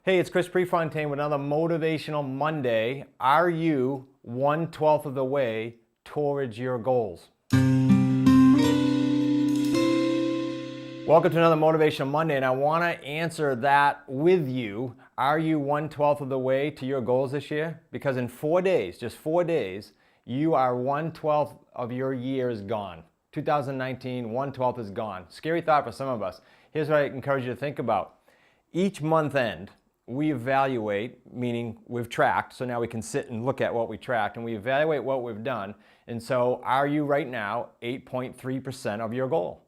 Hey, it's Prefontaine with another Motivational Monday. Are you 1/12 of the way towards your goals? Welcome to another Motivational Monday, and I want to answer that with you. Are you 1/12 of the way to your goals this year? Because in 4 days, just 4 days, you are 1/12 of your year is gone. 2019, 1/12 is gone. Scary thought for some of us. Here's what I encourage you to think about. Each month end, we evaluate, meaning we've tracked, so now we can sit and look at what we tracked, and we evaluate what we've done. And so are you right now 8.3% of your goal?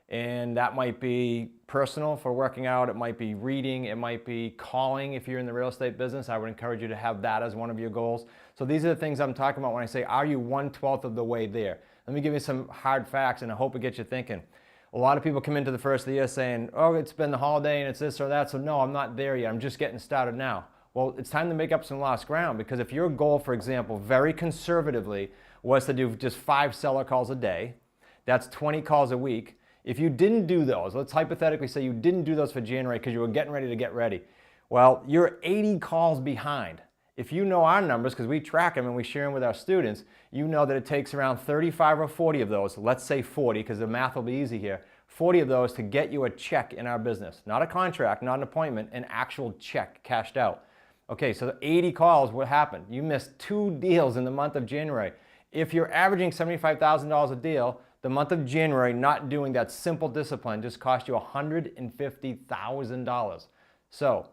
And that might be personal for working out, it might be reading, it might be calling if you're in the real estate business. I would encourage you to have that as one of your goals. So these are the things I'm talking about when I say, are you 1/12 of the way there? Let me give you some hard facts, and I hope it gets you thinking. A lot of people come into the first of the year saying, oh, it's been the holiday and it's this or that, so no, I'm not there yet, I'm just getting started now. Well, it's time to make up some lost ground, because if your goal, for example, very conservatively, was to do just 5 seller calls a day, that's 20 calls a week. If you didn't do those, let's hypothetically say you didn't do those for January because you were getting ready to get ready. Well, you're 80 calls behind. If you know our numbers, because we track them and we share them with our students, you know that it takes around 35 or 40 of those, let's say 40 because the math will be easy here, 40 of those to get you a check in our business. Not a contract, not an appointment, an actual check cashed out. Okay, so the 80 calls, what happened? You missed 2 deals in the month of January. If you're averaging $75,000 a deal, the month of January not doing that simple discipline just cost you $150,000. So,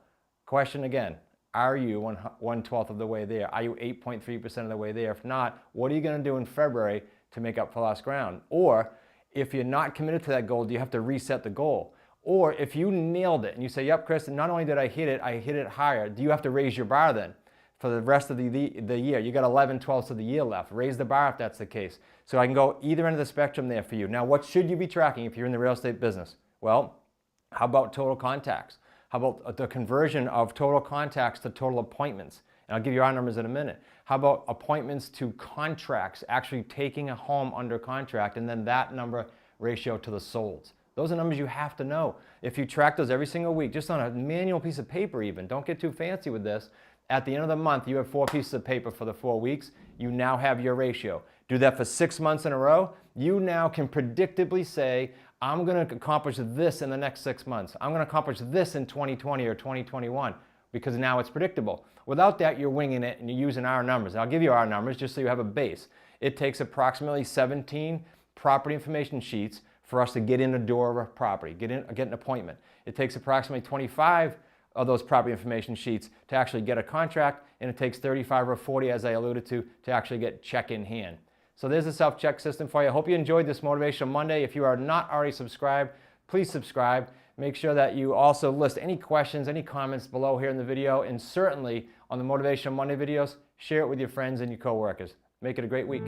question again. Are you 1/12 of the way there? Are you 8.3% of the way there? If not, what are you going to do in February to make up for lost ground? Or if you're not committed to that goal, do you have to reset the goal? Or if you nailed it and you say, yep, Chris, not only did I hit it higher, do you have to raise your bar then for the rest of the year? You got 11/12 of the year left. Raise the bar if that's the case. So I can go either end of the spectrum there for you. Now, what should you be tracking if you're in the real estate business? Well, how about total contacts? How about the conversion of total contacts to total appointments? And I'll give you our numbers in a minute. How about appointments to contracts, actually taking a home under contract, and then that number ratio to the solds? Those are numbers you have to know. If you track those every single week, just on a manual piece of paper even, don't get too fancy with this. At the end of the month, you have 4 pieces of paper for the 4 weeks. You now have your ratio. Do that for 6 months in a row. You now can predictably say, I'm going to accomplish this in the next 6 months. I'm going to accomplish this in 2020 or 2021, because now it's predictable. Without that, you're winging it and you're using our numbers. And I'll give you our numbers just so you have a base. It takes approximately 17 property information sheets for us to get in the door of a property, get an appointment. It takes approximately 25 of those property information sheets to actually get a contract, and it takes 35 or 40, as I alluded to actually get check in hand. So there's a self-check system for you. I hope you enjoyed this Motivational Monday. If you are not already subscribed, please subscribe. Make sure that you also list any questions, any comments below here in the video, and certainly on the Motivational Monday videos, share it with your friends and your coworkers. Make it a great week.